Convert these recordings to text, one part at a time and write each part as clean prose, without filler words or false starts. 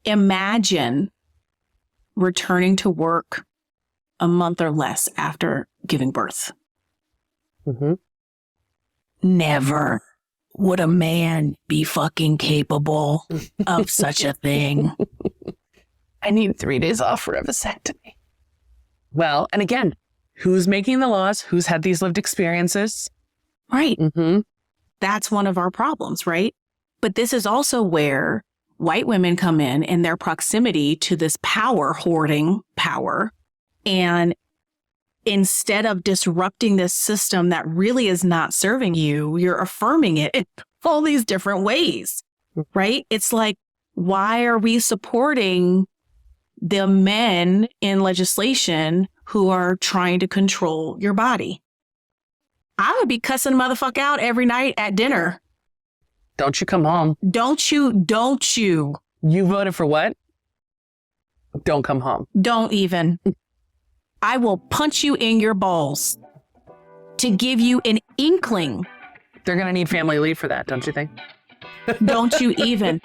Imagine returning to work a month or less after giving birth. Mm-hmm. Never would a man be fucking capable of such a thing. I need 3 days off for a vasectomy. Well, and again, who's making the laws? Who's had these lived experiences? Right. Mm-hmm. That's one of our problems, right? But this is also where white women come in and their proximity to this power, hoarding power. And instead of disrupting this system that really is not serving you, you're affirming it in all these different ways, right? It's like, why are we supporting the men in legislation who are trying to control your body? I would be cussing motherfucker out every night at dinner. Don't you come home. Don't you. You voted for what? Don't come home. Don't even. I will punch you in your balls to give you an inkling. They're going to need family leave for that, don't you think? Don't you even.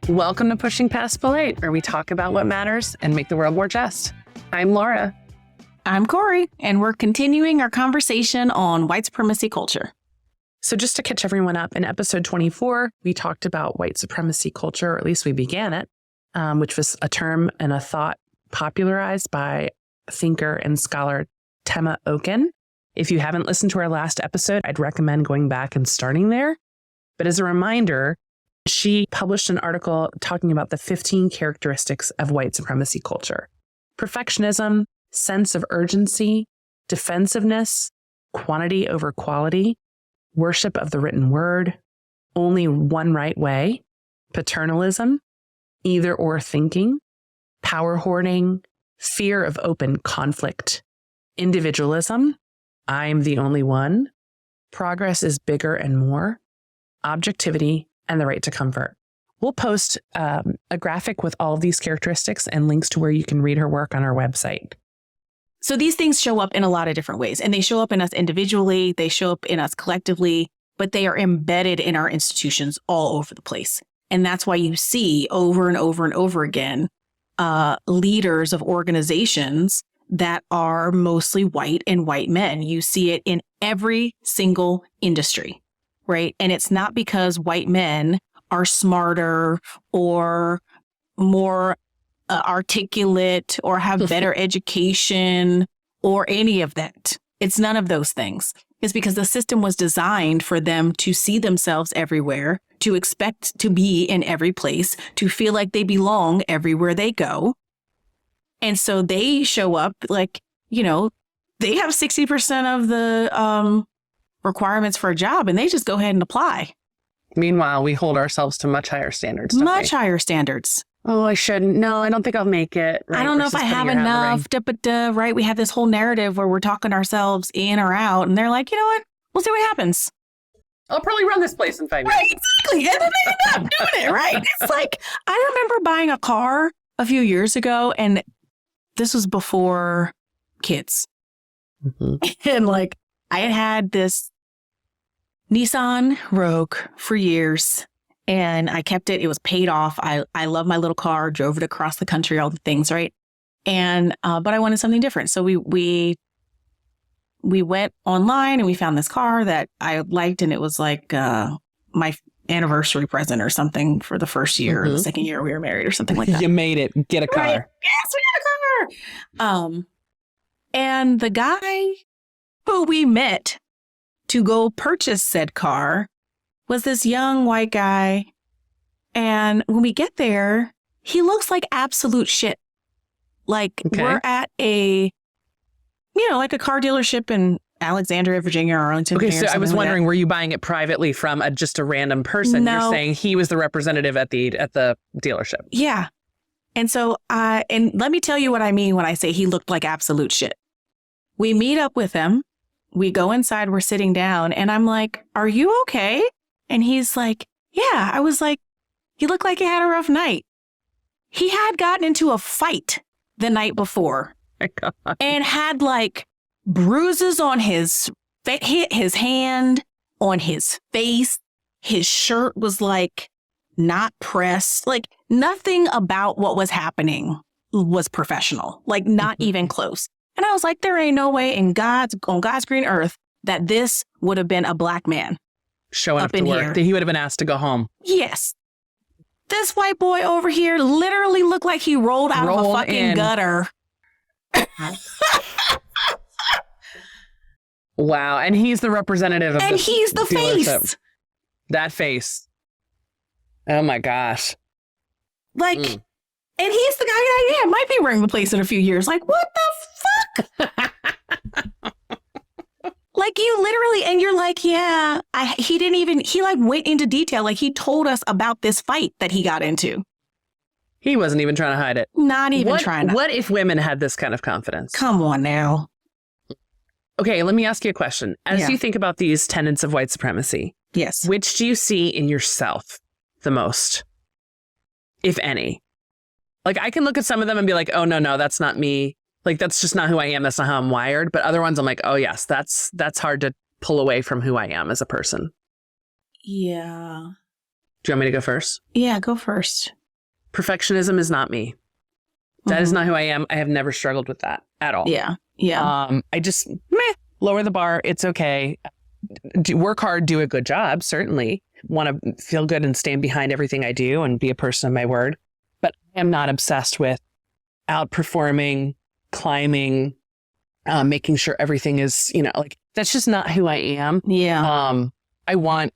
Welcome to Pushing Past Polite, where we talk about what matters and make the world more just. I'm Laura. I'm Kori, and we're continuing our conversation on white supremacy culture. So just to catch everyone up, in episode 24, we talked about white supremacy culture, or at least we began it, which was a term and a thought popularized by thinker and scholar Tema Okun. If you haven't listened to our last episode, I'd recommend going back and starting there. But as a reminder, she published an article talking about the 15 characteristics of white supremacy culture: perfectionism, sense of urgency, defensiveness, quantity over quality, worship of the written word, only one right way, paternalism, either or thinking, power hoarding, fear of open conflict, individualism, I'm the only one, progress is bigger and more, objectivity, and the right to comfort. We'll post a graphic with all of these characteristics and links to where you can read her work on our website. So these things show up in a lot of different ways, and they show up in us individually, they show up in us collectively, but they are embedded in our institutions all over the place. And that's why you see over and over and over again, leaders of organizations that are mostly white and white men. You see it in every single industry. Right. And it's not because white men are smarter or more articulate or have better education or any of that. It's none of those things. It's because the system was designed for them to see themselves everywhere, to expect to be in every place, to feel like they belong everywhere they go. And so they show up like, you know, they have 60% of the requirements for a job, and they just go ahead and apply. Meanwhile, we hold ourselves to much higher standards. Much higher standards. Oh, I shouldn't. No, I don't think I'll make it. Right? I don't know if I have enough. Right. We have this whole narrative where we're talking ourselves in or out, and they're like, you know what? We'll see what happens. I'll probably run this place in 5 years. Right, exactly. And then they end up doing it, right? It's like, I remember buying a car a few years ago, and this was before kids. Mm-hmm. And like, I had this Nissan Rogue for years, and I kept it. It was paid off. I love my little car, drove it across the country, all the things, right? And but I wanted something different. So we went online and we found this car that I liked, and it was like my anniversary present or something for the first year or the second year we were married or something like that. You made it. Get a car. Right? Yes, we got a car. And the guy who we met to go purchase said car was this young white guy. And when we get there, he looks like absolute shit. Like we're at a, like a car dealership in Alexandria, Virginia, or Arlington. Okay, so I was wondering, were you buying it privately from just a random person? No. You're saying he was the representative at the dealership. Yeah. And so, and let me tell you what I mean when I say he looked like absolute shit. We meet up with him. We go inside, we're sitting down, and I'm like, are you okay? And he's like, yeah. I was like, you look like you had a rough night. He had gotten into a fight the night before my God. and had like bruises on his hand, on his face. His shirt was like not pressed. Like nothing about what was happening was professional, like not even close. And I was like, there ain't no way on God's green earth that this would have been a black man Showing up to in work. here. That he would have been asked to go home. Yes. This white boy over here literally looked like he rolled out of a fucking gutter. Wow. And he's the representative of And he's the dealership. face. That face. Oh my gosh. Like, and he's the guy that might be running the place in a few years. Like, what the fuck? Like, you literally, and you're like, yeah, he like went into detail. Like, he told us about this fight that he got into. He wasn't even trying to hide it. Not even trying to. What if women had this kind of confidence? Come on now. Okay, let me ask you a question. As you think about these tenets of white supremacy, Yes. which do you see in yourself the most, if any? Like, I can look at some of them and be like, oh, no, that's not me. Like, that's just not who I am. That's not how I'm wired. But other ones, I'm like, oh, yes, that's hard to pull away from who I am as a person. Yeah. Do you want me to go first? Yeah, go first. Perfectionism is not me. That is not who I am. I have never struggled with that at all. Yeah. Yeah. I just lower the bar. It's okay. Work hard, do a good job. Certainly want to feel good and stand behind everything I do and be a person of my word. But I am not obsessed with outperforming, climbing, making sure everything is, like that's just not who I am. Yeah. I want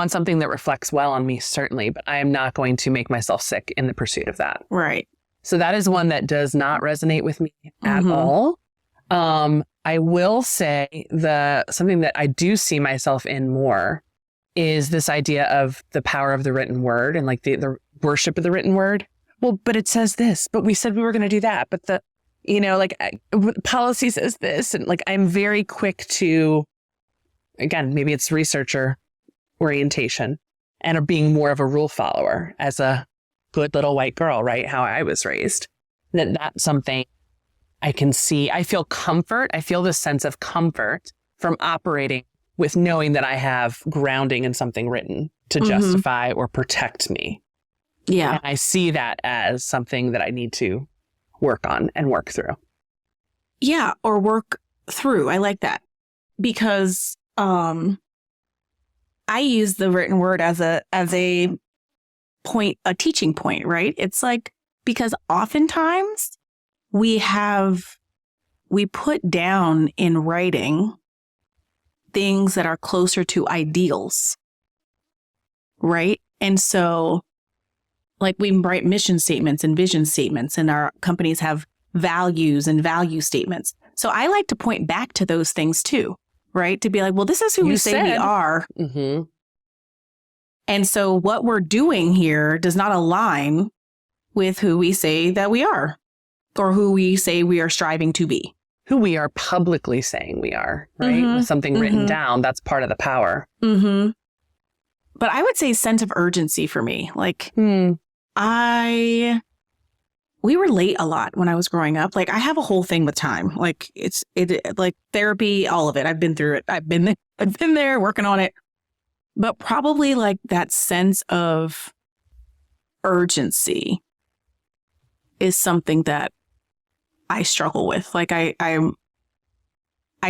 something that reflects well on me, certainly, but I am not going to make myself sick in the pursuit of that. Right. So that is one that does not resonate with me at all. I will say something that I do see myself in more is this idea of the power of the written word and like the worship of the written word. Well, but it says this, but we said we were going to do that. But policy says this. And like, I'm very quick to, again, maybe it's researcher orientation and being more of a rule follower as a good little white girl, right? How I was raised. That's something I can see. I feel comfort. I feel this sense of comfort from operating with knowing that I have grounding in something written to justify or protect me. Yeah. And I see that as something that I need to work on and work through. Yeah. Or work through. I like that because I use the written word as a point, a teaching point, right? It's like, because oftentimes we put down in writing things that are closer to ideals, right? And so like we write mission statements and vision statements, and our companies have values and value statements. So I like to point back to those things too, right? To be like, well, this is who we say we are. Mm-hmm. And so what we're doing here does not align with who we say that we are or who we say we are striving to be. Who we are publicly saying we are, right? With something written down, that's part of the power. Mm-hmm. But I would say sense of urgency for me. Like we were late a lot when I was growing up. Like I have a whole thing with time. Like it like therapy, all of it. I've been through it. I've been there working on it. But probably like that sense of urgency is something that I struggle with. Like I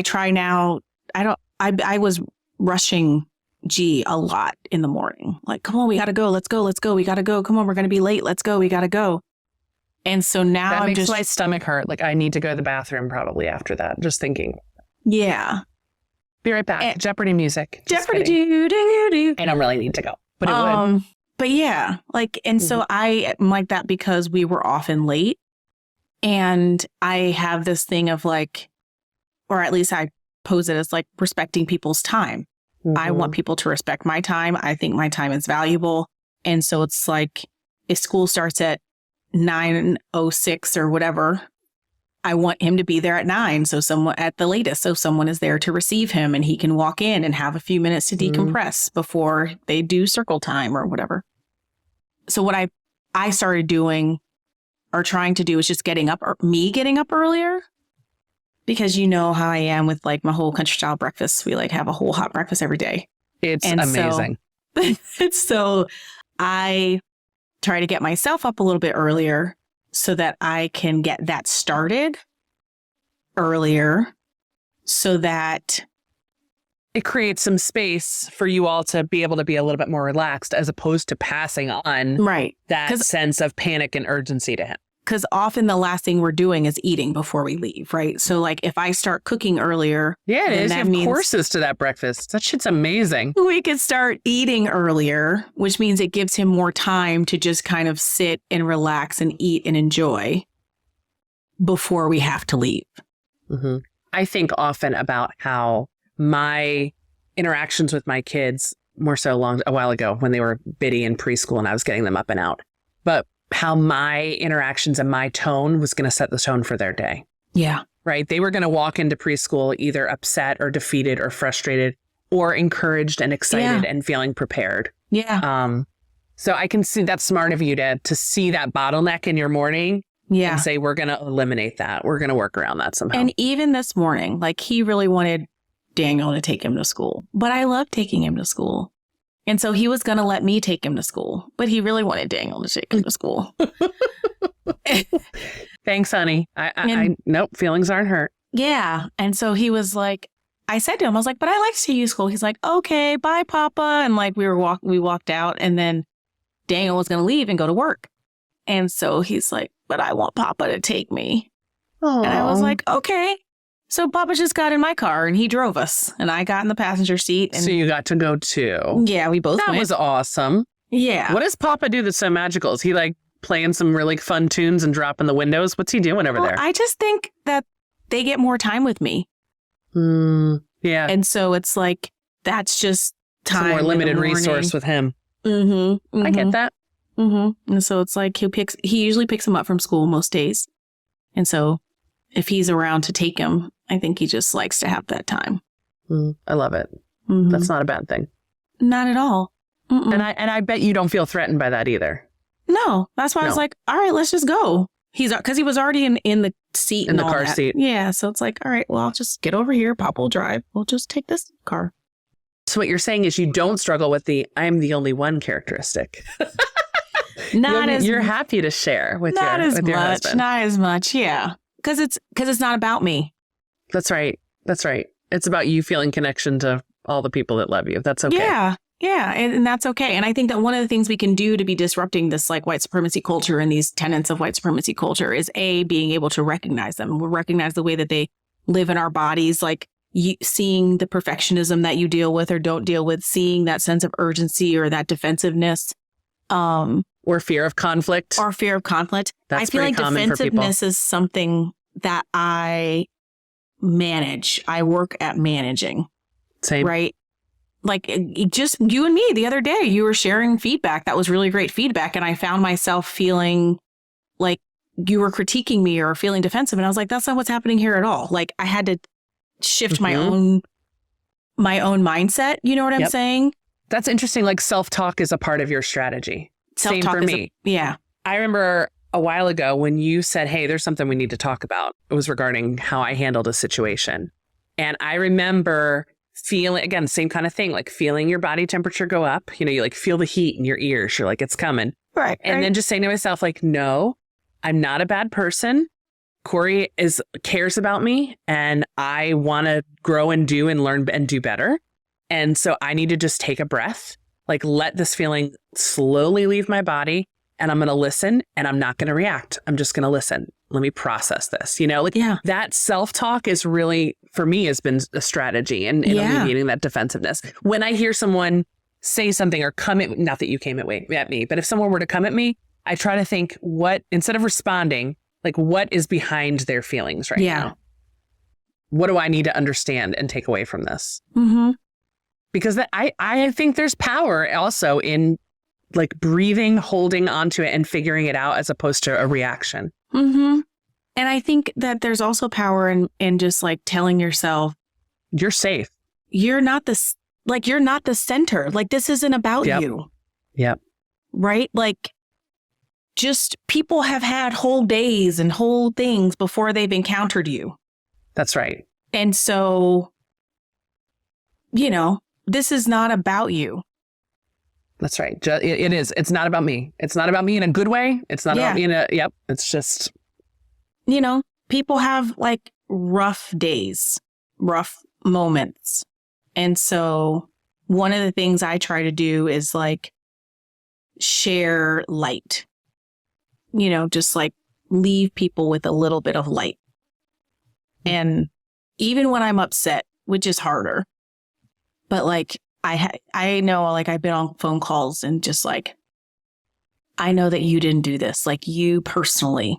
try now. I was rushing G a lot in the morning. Like, come on, we got to go. Let's go. We got to go. Come on, we're going to be late. Let's go. We got to go. And so now that I'm makes just my stomach hurt. Like I need to go to the bathroom probably after that. Just thinking. Yeah. Be right back. Jeopardy music. Jeopardy do. I don't really need to go, but it would. But yeah, like, and so I am like that because we were often late. And I have this thing of like, or at least I pose it as like respecting people's time. I want people to respect my time. I think my time is valuable. And so it's like, if school starts at 9:06 or whatever, I want him to be there at 9. So someone at the latest. So someone is there to receive him and he can walk in and have a few minutes to decompress before they do circle time or whatever. So what I started doing or trying to do is just getting up earlier because you know how I am with like my whole country style breakfast. We like have a whole hot breakfast every day. It's amazing. So I try to get myself up a little bit earlier so that I can get that started earlier so that it creates some space for you all to be able to be a little bit more relaxed as opposed to passing on that sense of panic and urgency to him. Because often the last thing we're doing is eating before we leave, right? So like if I start cooking earlier. Yeah, it is. You have courses to that breakfast. That shit's amazing. We could start eating earlier, which means it gives him more time to just kind of sit and relax and eat and enjoy before we have to leave. Mm-hmm. I think often about how my interactions with my kids, more so a while ago when they were bitty in preschool and I was getting them up and out, but how my interactions and my tone was going to set the tone for their day. Yeah. Right. They were going to walk into preschool either upset or defeated or frustrated or encouraged and excited and feeling prepared. Yeah. So I can see that's smart of you to see that bottleneck in your morning. Yeah. And say, we're going to eliminate that. We're going to work around that somehow. And even this morning, like he really wanted Daniel to take him to school, but I love taking him to school. And so he was going to let me take him to school, but he really wanted Daniel to take him to school. Thanks, honey. Nope, feelings aren't hurt. Yeah. And so he was like, I said to him, I was like, but I like to take you to school. He's like, okay, bye, Papa. And like we walked out and then Daniel was going to leave and go to work. And so he's like, but I want Papa to take me. Aww. And I was like, okay. So Papa just got in my car and he drove us and I got in the passenger seat. And so you got to go too. Yeah, we both went. That was awesome. Yeah. What does Papa do that's so magical? Is he like playing some really fun tunes and dropping the windows? What's he doing over there? I just think that they get more time with me. Yeah. And so it's like, that's just time. It's a more limited resource with him. Mm-hmm. I get that. Mm-hmm. And so it's like he usually picks him up from school most days. And so if he's around to take him, I think he just likes to have that time. I love it. Mm-hmm. That's not a bad thing. Not at all. Mm-mm. And I bet you don't feel threatened by that either. No, that's why I was like, all right, let's just go. Because he was already in the seat. In the car seat. Yeah. So it's like, all right, well, I'll just get over here. Papa will drive. We'll just take this car. So what you're saying is you don't struggle with the I'm the only one characteristic. You're happy to share with your husband. Not as much. Yeah. Because it's not about me. That's right. It's about you feeling connection to all the people that love you. That's okay. Yeah. Yeah. And that's okay. And I think that one of the things we can do to be disrupting this like white supremacy culture and these tenets of white supremacy culture is being able to recognize them. We'll recognize the way that they live in our bodies, like seeing the perfectionism that you deal with or don't deal with, seeing that sense of urgency or that defensiveness. Or fear of conflict. I feel like defensiveness is something that I manage. I work at managing. Same. Right? Like just you and me the other day, you were sharing feedback. That was really great feedback. And I found myself feeling like you were critiquing me or feeling defensive. And I was like, that's not what's happening here at all. Like I had to shift my own mindset. You know what I'm saying? That's interesting. Like self-talk is a part of your strategy. Self-talk Same for me. Yeah. I remember a while ago when you said, hey, there's something we need to talk about. It was regarding how I handled a situation. And I remember feeling, again, same kind of thing, like feeling your body temperature go up. You know, you like feel the heat in your ears. You're like, it's coming. Right. And then just saying to myself, like, no, I'm not a bad person. Kori cares about me and I want to grow and do and learn and do better. And so I need to just take a breath, like let this feeling slowly leave my body and I'm going to listen and I'm not going to react. I'm just going to listen. Let me process this, you know, like that self-talk is really, for me, has been a strategy in alleviating that defensiveness. When I hear someone say something or come at, not that you came at me, but if someone were to come at me, I try to think instead of responding, like what is behind their feelings right now? What do I need to understand and take away from this? Mm-hmm. Because I think there's power also in like breathing, holding onto it and figuring it out as opposed to a reaction. Mm-hmm. And I think that there's also power in just like telling yourself, you're safe. You're not the center. Like this isn't about you. Yep. Right? Like just people have had whole days and whole things before they've encountered you. That's right. And so, this is not about you. That's right. It is. It's not about me. It's not about me in a good way. It's not about me in yep. It's just. People have like rough days, rough moments. And so one of the things I try to do is like share light, just like leave people with a little bit of light. And even when I'm upset, which is harder, but like I know, like I've been on phone calls and just like, I know that you didn't do this. Like you personally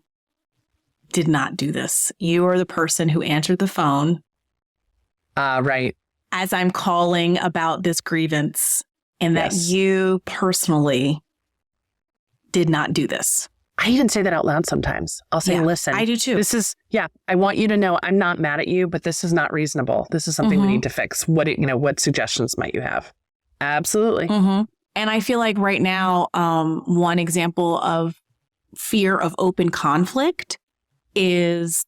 did not do this. You are the person who answered the phone. Right. As I'm calling about this grievance, and that you personally did not do this. I even say that out loud sometimes. I'll say, listen, I do too. This is, I want you to know I'm not mad at you, but this is not reasonable. This is something we need to fix. What suggestions might you have? Absolutely. And I feel like right now, one example of fear of open conflict is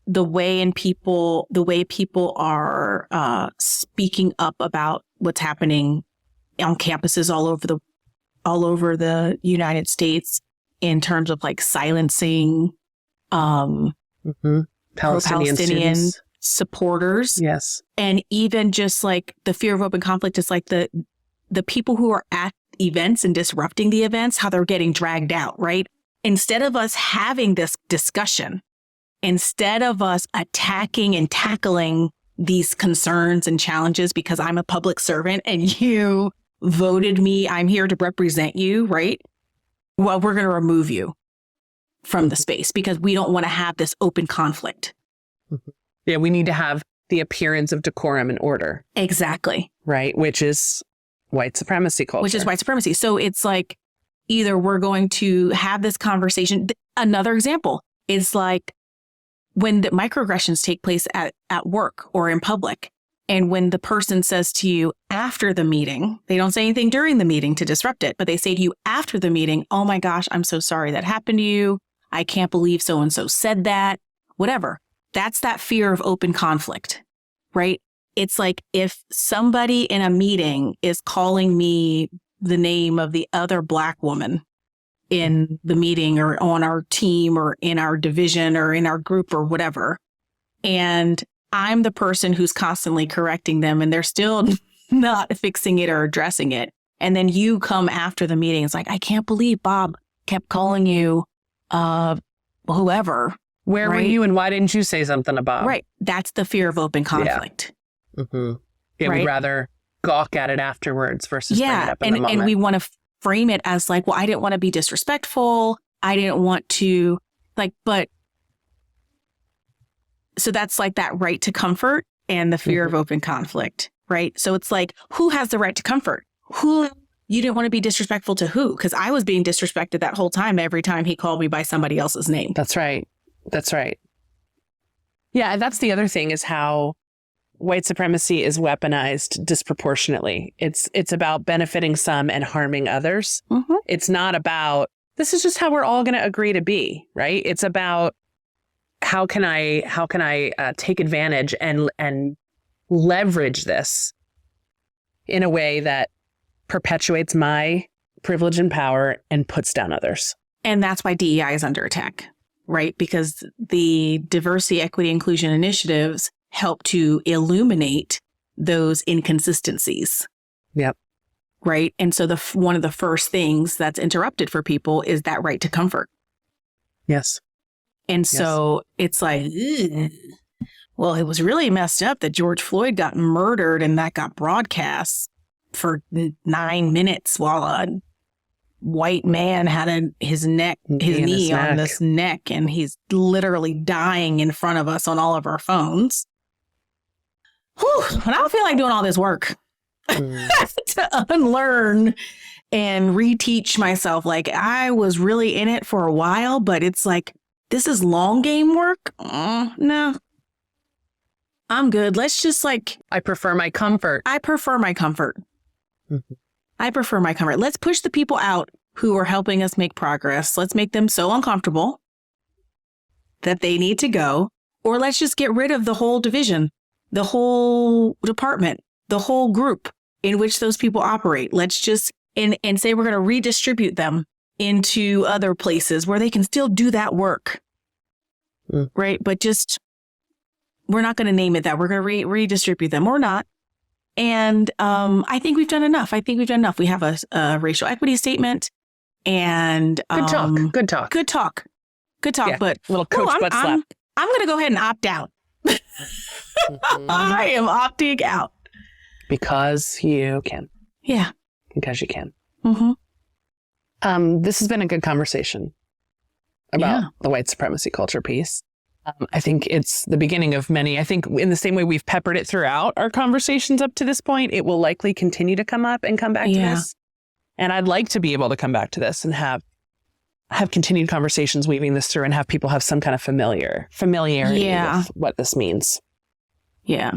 the way people are speaking up about what's happening on campuses all over the United States in terms of like silencing Palestinian supporters. Yes. And even just like the fear of open conflict is like the people who are at events and disrupting the events, how they're getting dragged out, right? Instead of us having this discussion, instead of us attacking and tackling these concerns and challenges because I'm a public servant and you voted me, I'm here to represent you, right? Well, we're going to remove you from the space because we don't want to have this open conflict. Yeah, we need to have the appearance of decorum and order. Exactly. Right, which is white supremacy culture. Which is white supremacy. So it's like either we're going to have this conversation. Another example is like when the microaggressions take place at work or in public. And when the person says to you after the meeting, they don't say anything during the meeting to disrupt it, but they say to you after the meeting, oh my gosh, I'm so sorry that happened to you. I can't believe so-and-so said that, whatever. That's that fear of open conflict, right? It's like if somebody in a meeting is calling me the name of the other Black woman in the meeting or on our team or in our division or in our group or whatever, and I'm the person who's constantly correcting them and they're still not fixing it or addressing it. And then you come after the meeting. It's like, I can't believe Bob kept calling you whoever. Where were you and why didn't you say something about? Right. That's the fear of open conflict. Yeah, right? We'd rather gawk at it afterwards versus bring it up in the moment. And we want to frame it as like, well, I didn't want to be disrespectful. I didn't want to so that's like that right to comfort and the fear of open conflict, right? So it's like, who has the right to comfort? You didn't want to be disrespectful to who? Because I was being disrespected that whole time every time he called me by somebody else's name. That's right. That's right. Yeah, that's the other thing is how white supremacy is weaponized disproportionately. It's about benefiting some and harming others. It's not about, this is just how we're all going to agree to be, right? It's about, how can I take advantage and leverage this in a way that perpetuates my privilege and power and puts down others? And that's why DEI is under attack, right? Because the diversity, equity, inclusion initiatives help to illuminate those inconsistencies. Yep. Right. And so one of the first things that's interrupted for people is that right to comfort. Yes. And so it's like, well, it was really messed up that George Floyd got murdered and that got broadcast for 9 minutes while a white man had his knee on this neck and he's literally dying in front of us on all of our phones. Whew, and I don't feel like doing all this work to unlearn and reteach myself. Like I was really in it for a while, but it's like, this is long game work? No. I'm good. Let's just I prefer my comfort. I prefer my comfort. Let's push the people out who are helping us make progress. Let's make them so uncomfortable that they need to go. Or let's just get rid of the whole division, the whole department, the whole group in which those people operate. Let's just, and say we're going to redistribute them into other places where they can still do that work. Right. But just, we're not going to name it that. We're going to redistribute them or not. And I think we've done enough. We have a racial equity statement and Good talk. Yeah. But little coach butt slap. I'm going to go ahead and opt out. I am opting out. Because you can. Yeah. Because you can. Mm-hmm. This has been a good conversation about the white supremacy culture piece. I think it's the beginning of many. I think in the same way we've peppered it throughout our conversations up to this point, it will likely continue to come up and come back to this. And I'd like to be able to come back to this and have continued conversations weaving this through and have people have some kind of familiarity with what this means. Yeah.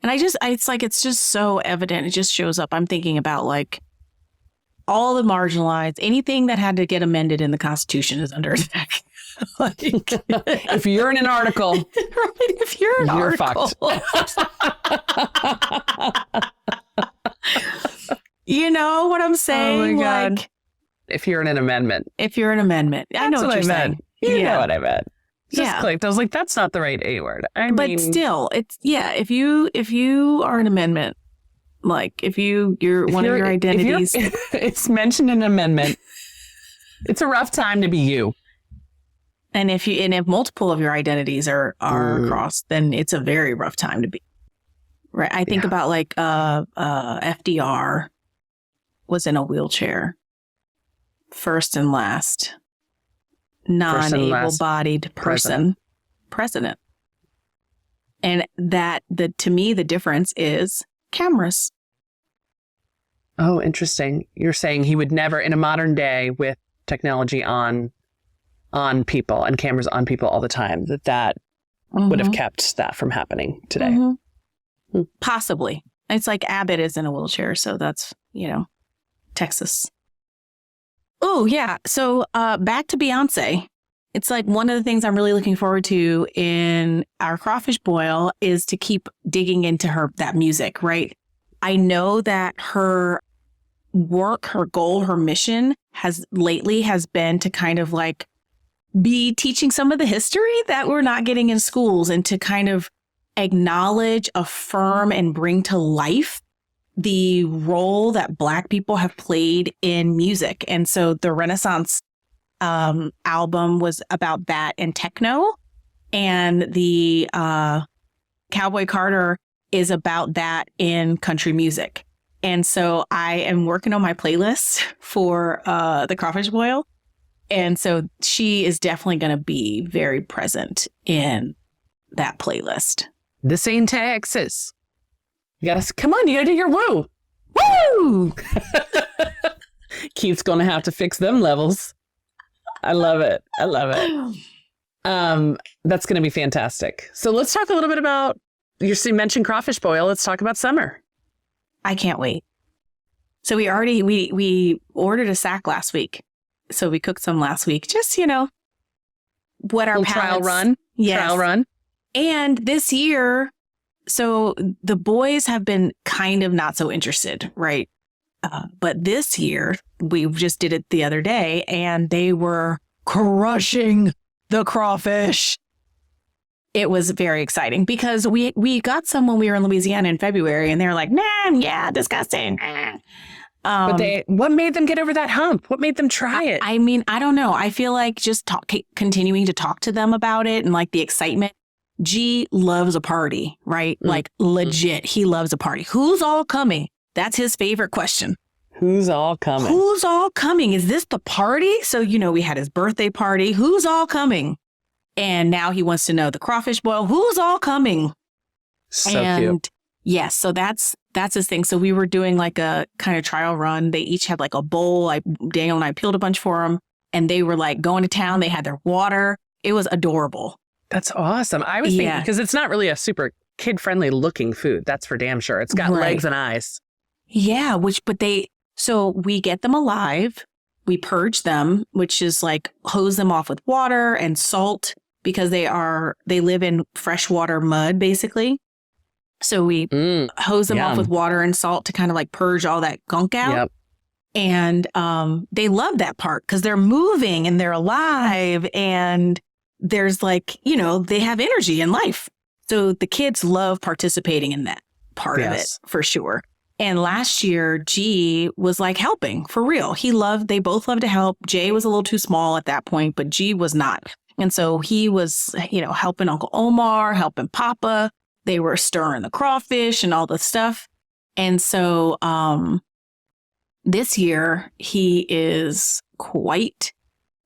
And it's just so evident. It just shows up. I'm thinking about like all the marginalized, anything that had to get amended in the Constitution is under attack. Like, if you're in an article, right? If you're an article, fucked. You know what I'm saying? Oh my God. Like, if you're in an amendment. I know what you're saying. You know what I meant. Just Yeah. clicked. I was like, that's not the right A word. But still, it's if you are an amendment, like if you're one of your identities, it's mentioned in an amendment. It's a rough time to be you. And if multiple of your identities are crossed, then it's a very rough time to be. Right. I think about like FDR was in a wheelchair. First and last non-able-bodied person president. And to me, the difference is cameras. Oh, interesting. You're saying he would never, in a modern day with technology on people and cameras on people all the time, that would have kept that from happening today. Possibly. It's like Abbott is in a wheelchair, so that's, Texas. Oh, yeah. So back to Beyonce. It's like one of the things I'm really looking forward to in our crawfish boil is to keep digging into that music, right? I know that her work, her goal, her mission has been to kind of like be teaching some of the history that we're not getting in schools and to kind of acknowledge, affirm, and bring to life the role that Black people have played in music. And so the Renaissance album was about that and techno, and the Cowboy Carter is about that in country music. And so I am working on my playlist for the crawfish boil. And so she is definitely going to be very present in that playlist. This ain't Texas. You gotta do your woo. Woo! Keith's gonna have to fix them levels. I love it. That's gonna be fantastic. So let's talk a little bit about, you mentioned crawfish boil. Let's talk about summer. I can't wait. So we ordered a sack last week. So we cooked some last week. Just, what our trial run. Yes. Trial run. And this year, so the boys have been kind of not so interested, right? But this year, we just did it the other day, and they were crushing the crawfish. It was very exciting because we got some when we were in Louisiana in February, and they were like, nah, yeah, disgusting. But what made them get over that hump? What made them try it? I mean, I don't know. I feel like just continuing to talk to them about it and like the excitement. G loves a party, right? Like legit, he loves a party. Who's all coming? That's his favorite question. Who's all coming? Who's all coming? Is this the party? So, we had his birthday party. Who's all coming? And now he wants to know the crawfish boil. Who's all coming? So cute. Yes. So that's his thing. So we were doing like a kind of trial run. They each had like a bowl. Daniel and I peeled a bunch for them, and they were like going to town. They had their water. It was adorable. That's awesome. I was thinking, because it's not really a super kid-friendly looking food. That's for damn sure. It's got legs and eyes. Yeah, so we get them alive. We purge them, which is like hose them off with water and salt because they live in freshwater mud, basically. So we hose them off with water and salt to kind of like purge all that gunk out. Yep. And they love that part because they're moving and they're alive and there's like, they have energy in life. So the kids love participating in that part of it for sure. And last year, G was like helping for real. They both loved to help. J was a little too small at that point, but G was not. And so he was, helping Uncle Omar, helping Papa. They were stirring the crawfish and all the stuff. And so this year, he is quite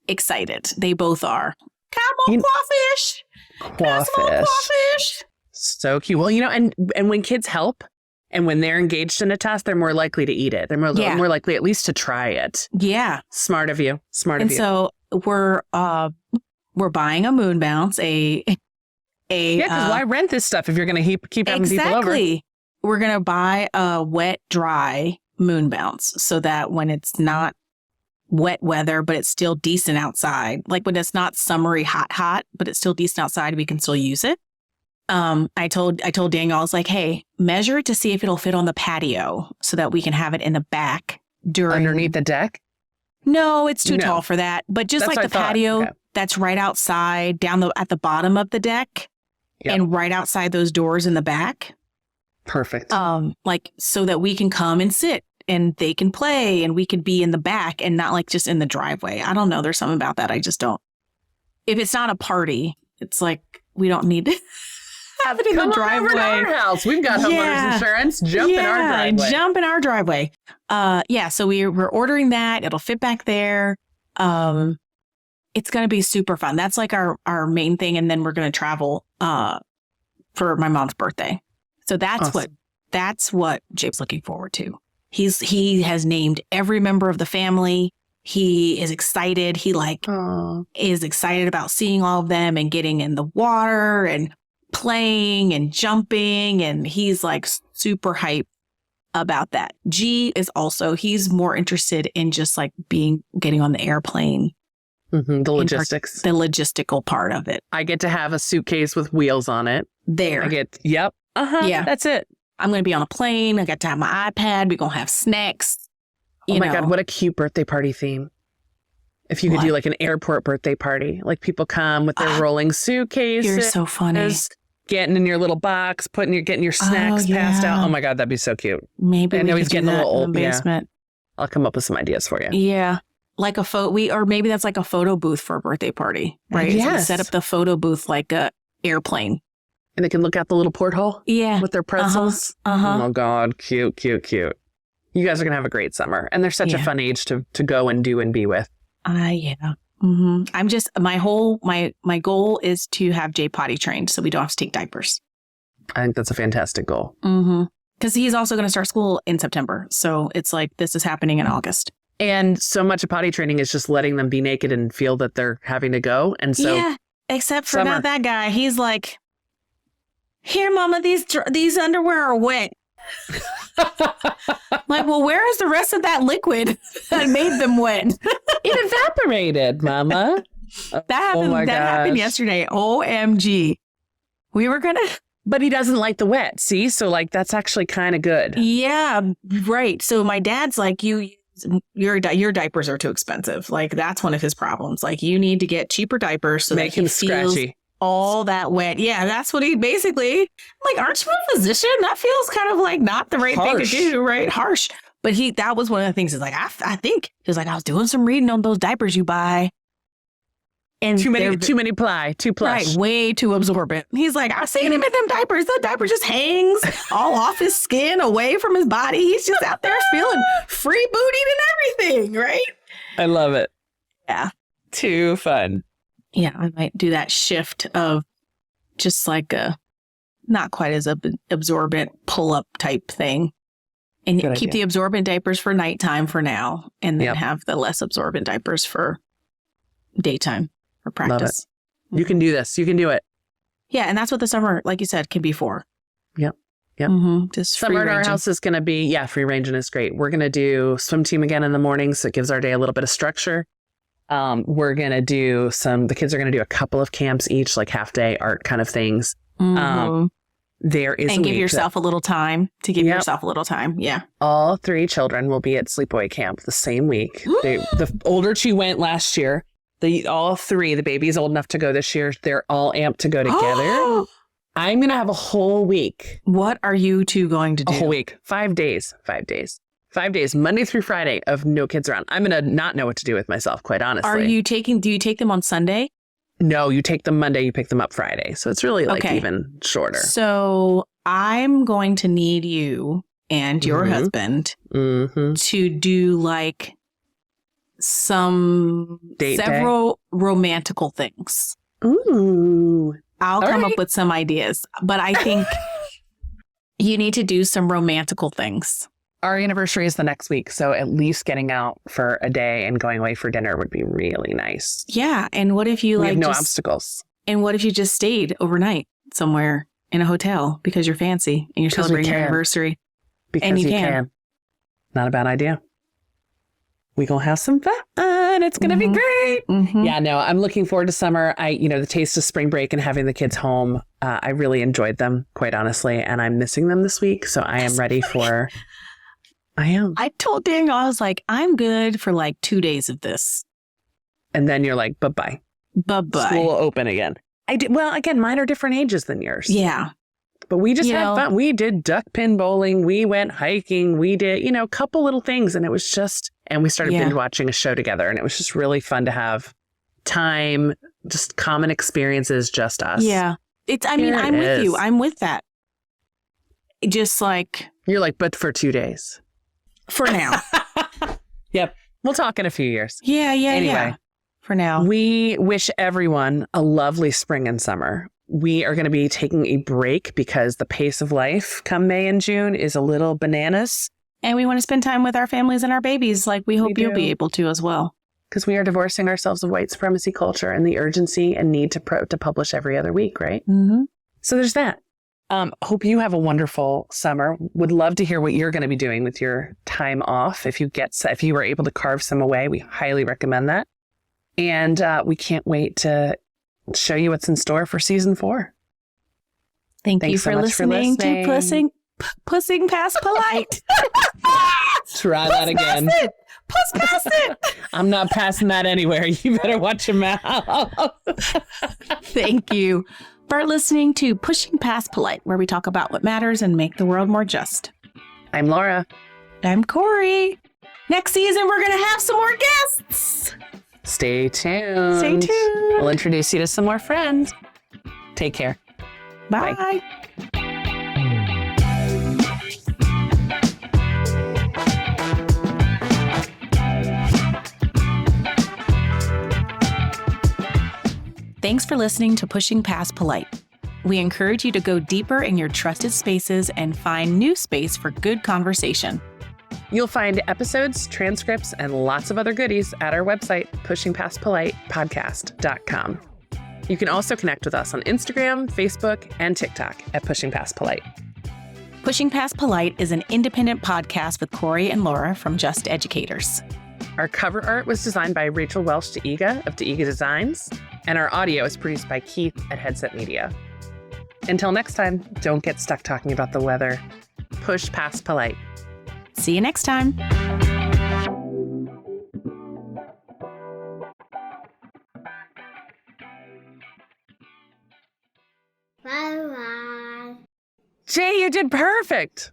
excited. They both are. Come on, crawfish. Crawfish. So cute. Well, and when kids help and when they're engaged in a task, they're more likely to eat it. They're more likely at least to try it. Yeah. Smart of you. And so we're buying a moonbounce, because why rent this stuff if you're going to keep having people over? Exactly. We're going to buy a wet, dry moonbounce so that when it's not wet weather, but it's still decent outside, like when it's not summery hot, but it's still decent outside, we can still use it. I told Daniel, I was like, hey, measure it to see if it'll fit on the patio so that we can have it in the back underneath the deck. No, it's too tall for that. But just like the patio that's right outside at the bottom of the deck and right outside those doors in the back. Perfect. Like so that we can come and sit and they can play and we can be in the back and not like just in the driveway. I don't know. There's something about that. I just don't. If it's not a party, it's like we don't need to have it in the driveway. Come over to our house. We've got homeowners insurance. Jump in our driveway. Jump in our driveway. So we're ordering that. It'll fit back there. It's going to be super fun. That's like our main thing. And then we're going to travel for my mom's birthday. So that's what Jake's looking forward to. He has named every member of the family. He is excited. He is excited about seeing all of them and getting in the water and playing and jumping. And he's like super hype about that. G is also, he's more interested in just like getting on the airplane. Mm-hmm, the logistics. The logistical part of it. I get to have a suitcase with wheels on it. Yep. Yeah. That's it. I'm going to be on a plane. I got to have my iPad. We're going to have snacks. Oh my God, what a cute birthday party theme. If you could do like an airport birthday party, like people come with their rolling suitcases. You're so funny. Getting in your little box, getting your snacks passed out. Oh my God, that'd be so cute. Maybe I know he's getting a little old. In the basement. Yeah. I'll come up with some ideas for you. Yeah. Like or maybe that's like a photo booth for a birthday party, right? Yes. So set up the photo booth like a airplane. And they can look out the little porthole? Yeah. With their pretzels? Oh my God, cute, cute, cute. You guys are going to have a great summer. And they're such a fun age to go and do and be with. Yeah. Mm-hmm. I'm just, my goal is to have Jay potty trained so we don't have to take diapers. I think that's a fantastic goal. Mm-hmm. Because he's also going to start school in September. So it's like this is happening in August. And so much of potty training is just letting them be naked and feel that they're having to go. And so. Yeah, except for not that guy. He's like, here, Mama, these underwear are wet. Like, well, where is the rest of that liquid that made them wet? It evaporated, Mama. That happened yesterday. OMG. We were gonna, but he doesn't like the wet. See, so like that's actually kind of good. Yeah, right. So my dad's like, your diapers are too expensive. Like that's one of his problems. Like you need to get cheaper diapers so make him scratchy. All that wet. Yeah, that's what he basically, I'm like, aren't you a physician? That feels kind of like not the right thing to do, right? Harsh. But that was one of the things is like, I think he was like, I was doing some reading on those diapers you buy. And too many ply, too plush. Right, way too absorbent. He's like, I seen him in them diapers. The diaper just hangs all off his skin, away from his body. He's just out there feeling free bootied and everything, right? I love it. Yeah. Too fun. Yeah, I might do that shift of just like a not quite as absorbent pull-up type thing. And keep the absorbent diapers for nighttime for now. And then have the less absorbent diapers for daytime for practice. You can do this. You can do it. Yeah, and that's what the summer, like you said, can be for. Yep. Mm-hmm. Just summer at our house is going to be, free ranging is great. We're going to do swim team again in the morning. So it gives our day a little bit of structure. We're going to do the kids are going to do a couple of camps each, like half day art kind of things. There is and give yourself a little time to give yourself a little time. Yeah. All 3 children will be at sleepaway camp the same week. The older 2 went last year. All 3, the baby is old enough to go this year. They're all amped to go together. I'm going to have a whole week. What are you 2 going to do? A whole week. 5 days. 5 days. 5 days, Monday through Friday of no kids around. I'm going to not know what to do with myself, quite honestly. Do you take them on Sunday? No, you take them Monday, you pick them up Friday. So it's really like even shorter. So I'm going to need you and your husband to do like several romantical things. Ooh. I'll come up with some ideas, but I think you need to do some romantical things. Our anniversary is the next week, so at least getting out for a day and going away for dinner would be really nice. Yeah, and what if you we have no obstacles? And what if you just stayed overnight somewhere in a hotel because you're fancy and you're celebrating your anniversary? Because and you can. Not a bad idea. We gonna have some fun. It's gonna be great. Yeah, no, I'm looking forward to summer. The taste of spring break and having the kids home. I really enjoyed them, quite honestly, and I'm missing them this week. So I am ready for. I am. I told Daniel, I was like, I'm good for like 2 days of this. And then you're like, bye-bye. Bye-bye. School will open again. I did. Well, again, mine are different ages than yours. Yeah. But we just had fun. We did duck pin bowling. We went hiking. We did, a couple little things. And it was and we started binge watching a show together. And it was just really fun to have time, just common experiences, just us. Yeah. I'm with you. I'm with that. Just like. You're like, but for 2 days. For now. Yep. We'll talk in a few years. Yeah. Anyway, for now. We wish everyone a lovely spring and summer. We are going to be taking a break because the pace of life come May and June is a little bananas. And we want to spend time with our families and our babies like we hope you'll be able to as well. Because we are divorcing ourselves of white supremacy culture and the urgency and need to publish every other week, right? Mm-hmm. So there's that. Hope you have a wonderful summer. Would love to hear what you're going to be doing with your time off. If you were able to carve some away, we highly recommend that. And we can't wait to show you what's in store for season 4. Thanks you for listening to Pushing Past Polite. Try that again. Push past it. I'm not passing that anywhere. You better watch your mouth. Thank you for listening to Pushing Past Polite, where we talk about what matters and make the world more just. I'm Laura. I'm Kori. Next season, we're going to have some more guests. Stay tuned. We'll introduce you to some more friends. Take care. Bye. Bye. Thanks for listening to Pushing Past Polite. We encourage you to go deeper in your trusted spaces and find new space for good conversation. You'll find episodes, transcripts, and lots of other goodies at our website, pushingpastpolitepodcast.com. You can also connect with us on Instagram, Facebook, and TikTok at Pushing Past Polite. Pushing Past Polite is an independent podcast with Kori and Laura from Just Educators. Our cover art was designed by Rachel Welsh Deiga of Deiga Designs, and our audio is produced by Keith at Headset Media. Until next time, don't get stuck talking about the weather. Push past polite. See you next time. Bye-bye. Jay, you did perfect.